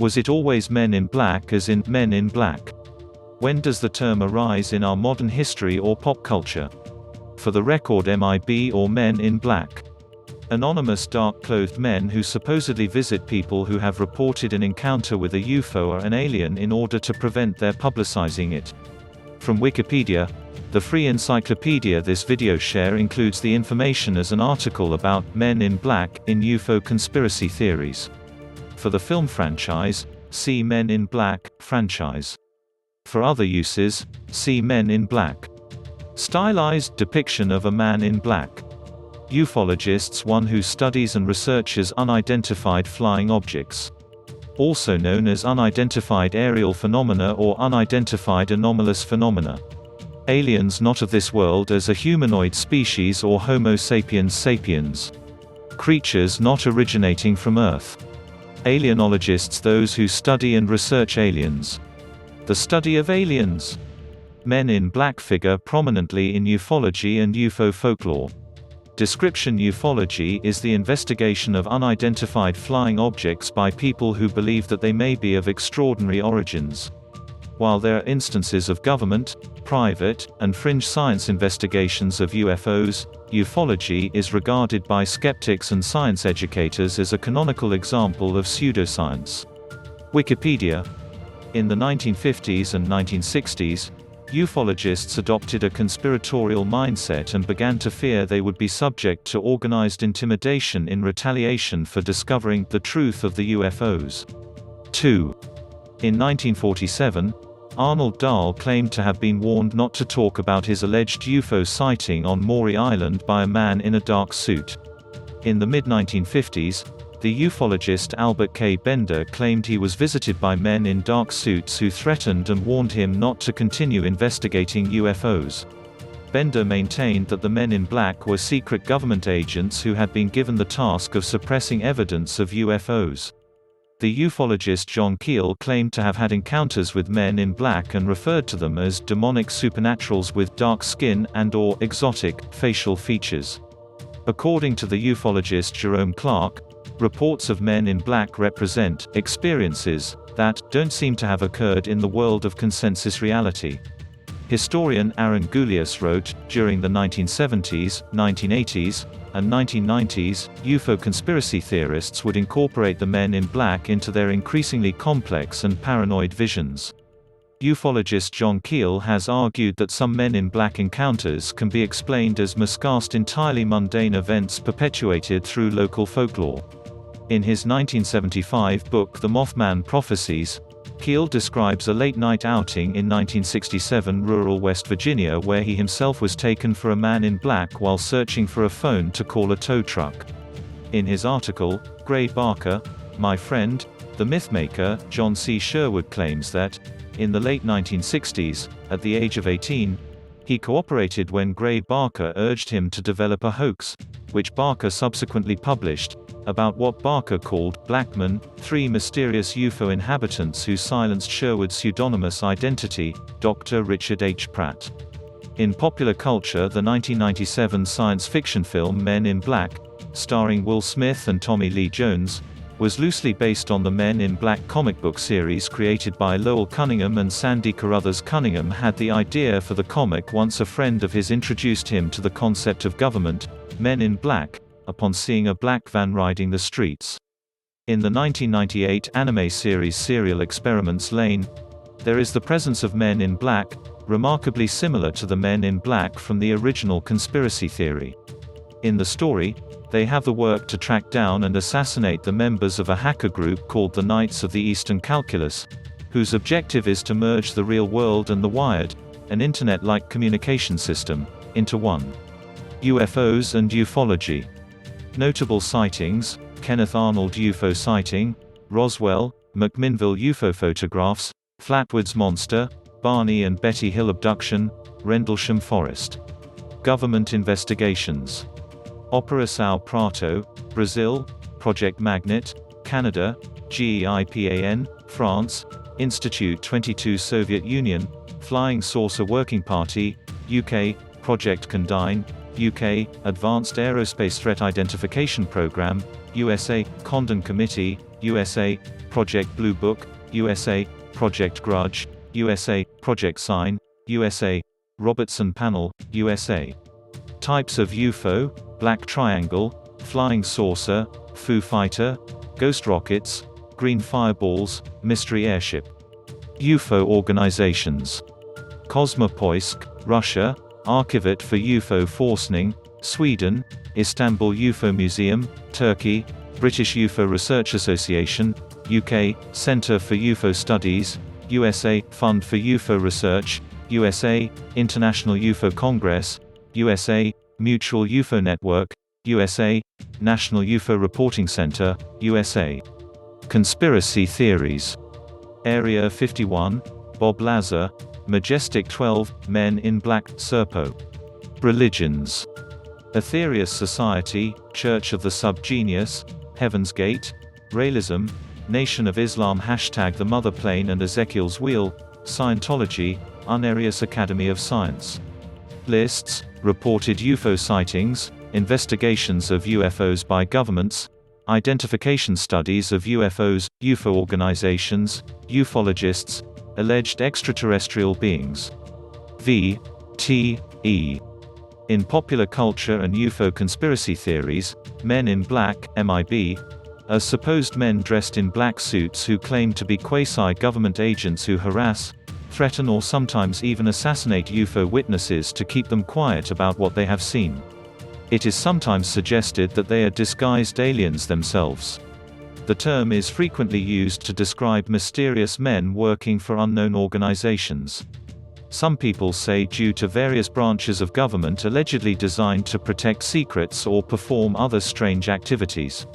Was it always Men in Black, as in Men in Black? When does the term arise in our modern history or pop culture? For the record, MIB or Men in Black? Anonymous dark-clothed men who supposedly visit people who have reported an encounter with a UFO or an alien in order to prevent their publicizing it. From Wikipedia, the free encyclopedia. This video share includes the information as an article about Men in Black in UFO conspiracy theories. For the film franchise, see Men in Black franchise. For other uses, see Men in Black. Stylized depiction of a man in black. Ufologists, one who studies and researches unidentified flying objects. Also known as unidentified aerial phenomena or unidentified anomalous phenomena. Aliens not of this world as a humanoid species or Homo sapiens sapiens. Creatures not originating from Earth. Alienologists, those who study and research aliens. The study of aliens. Men in Black figure prominently in ufology and UFO folklore. Description: ufology is the investigation of unidentified flying objects by people who believe that they may be of extraordinary origins. While there are instances of government, private, and fringe science investigations of UFOs, ufology is regarded by skeptics and science educators as a canonical example of pseudoscience. Wikipedia. In the 1950s and 1960s, ufologists adopted a conspiratorial mindset and began to fear they would be subject to organized intimidation in retaliation for discovering the truth of the UFOs. 2. In 1947, Arnold Dahl claimed to have been warned not to talk about his alleged UFO sighting on Maury Island by a man in a dark suit. In the mid-1950s, the ufologist Albert K. Bender claimed he was visited by men in dark suits who threatened and warned him not to continue investigating UFOs. Bender maintained that the Men in Black were secret government agents who had been given the task of suppressing evidence of UFOs. The ufologist John Keel claimed to have had encounters with Men in Black and referred to them as demonic supernaturals with dark skin and/or exotic facial features. According to the ufologist Jerome Clark, reports of Men in Black represent experiences that don't seem to have occurred in the world of consensus reality. Historian Aaron Gulius wrote, during the 1970s, 1980s, and 1990s, UFO conspiracy theorists would incorporate the Men in Black into their increasingly complex and paranoid visions. Ufologist John Keel has argued that some Men in Black encounters can be explained as miscast entirely mundane events perpetuated through local folklore. In his 1975 book The Mothman Prophecies, Keel describes a late-night outing in 1967 rural West Virginia where he himself was taken for a man in black while searching for a phone to call a tow truck. In his article, Gray Barker, My Friend, the Mythmaker, John C. Sherwood claims that, in the late 1960s, at the age of 18, he cooperated when Gray Barker urged him to develop a hoax, which Barker subsequently published, about what Barker called Blackmen, 3 mysterious UFO inhabitants who silenced Sherwood's pseudonymous identity, Dr. Richard H. Pratt. In popular culture, the 1997 science fiction film Men in Black, starring Will Smith and Tommy Lee Jones, was loosely based on the Men in Black comic book series created by Lowell Cunningham and Sandy Carruthers. Cunningham had the idea for the comic once a friend of his introduced him to the concept of government, Men in Black, upon seeing a black van riding the streets. In the 1998 anime series Serial Experiments Lain, there is the presence of Men in Black, remarkably similar to the Men in Black from the original conspiracy theory. In the story, they have the work to track down and assassinate the members of a hacker group called the Knights of the Eastern Calculus, whose objective is to merge the real world and the wired, an internet-like communication system, into one. UFOs and ufology. Notable sightings: Kenneth Arnold UFO sighting, Roswell, McMinnville UFO photographs, Flatwoods Monster, Barney and Betty Hill abduction, Rendlesham Forest. Government investigations. Opera São Prato, Brazil, Project Magnet, Canada, GEIPAN, France, Institute 22 Soviet Union, Flying Saucer Working Party, UK, Project Condign, UK, Advanced Aerospace Threat Identification Program, USA, Condon Committee, USA, Project Blue Book, USA, Project Grudge, USA, Project Sign, USA, Robertson Panel, USA. Types of UFO: Black Triangle, Flying Saucer, Foo Fighter, Ghost Rockets, Green Fireballs, Mystery Airship. UFO organizations: Cosmopoisk, Russia, Archivet for UFO Forskning, Sweden, Istanbul UFO Museum, Turkey, British UFO Research Association, UK, Centre for UFO Studies, USA, Fund for UFO Research, USA, International UFO Congress, USA, Mutual UFO Network, USA, National UFO Reporting Center, USA. Conspiracy theories: Area 51, Bob Lazar, Majestic 12, Men in Black, Serpo. Religions: Aetherius Society, Church of the Subgenius, Heaven's Gate, Realism, Nation of Islam #The Mother Plane and Ezekiel's Wheel, Scientology, Unarius Academy of Science. Lists: reported UFO sightings, investigations of UFOs by governments, identification studies of UFOs, UFO organizations, ufologists, alleged extraterrestrial beings. V. T. E. In popular culture and UFO conspiracy theories, Men in Black, MIB, are supposed men dressed in black suits who claim to be quasi-government agents who harass, threaten or sometimes even assassinate UFO witnesses to keep them quiet about what they have seen. It is sometimes suggested that they are disguised aliens themselves. The term is frequently used to describe mysterious men working for unknown organizations. Some people say due to various branches of government allegedly designed to protect secrets or perform other strange activities.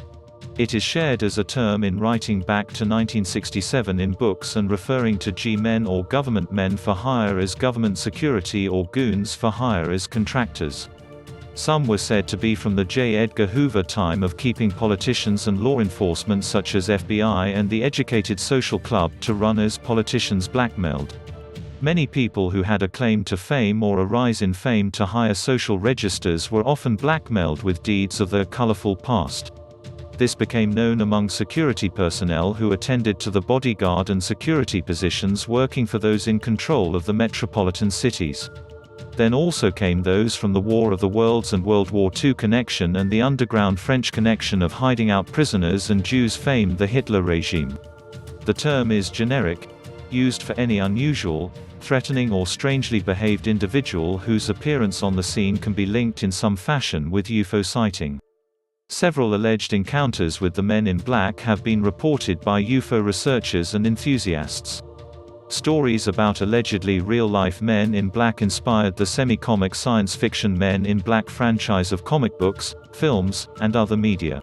It is shared as a term in writing back to 1967 in books and referring to G-men or government men for hire as government security or goons for hire as contractors. Some were said to be from the J. Edgar Hoover time of keeping politicians and law enforcement such as FBI and the Educated Social Club to run as politicians blackmailed. Many people who had a claim to fame or a rise in fame to higher social registers were often blackmailed with deeds of their colorful past. This became known among security personnel who attended to the bodyguard and security positions working for those in control of the metropolitan cities. Then also came those from the War of the Worlds and World War II connection and the underground French connection of hiding out prisoners and Jews famed the Hitler regime. The term is generic, used for any unusual, threatening or strangely behaved individual whose appearance on the scene can be linked in some fashion with UFO sighting. Several alleged encounters with the Men in Black have been reported by UFO researchers and enthusiasts. Stories about allegedly real-life Men in Black inspired the semi-comic science fiction Men in Black franchise of comic books, films, and other media.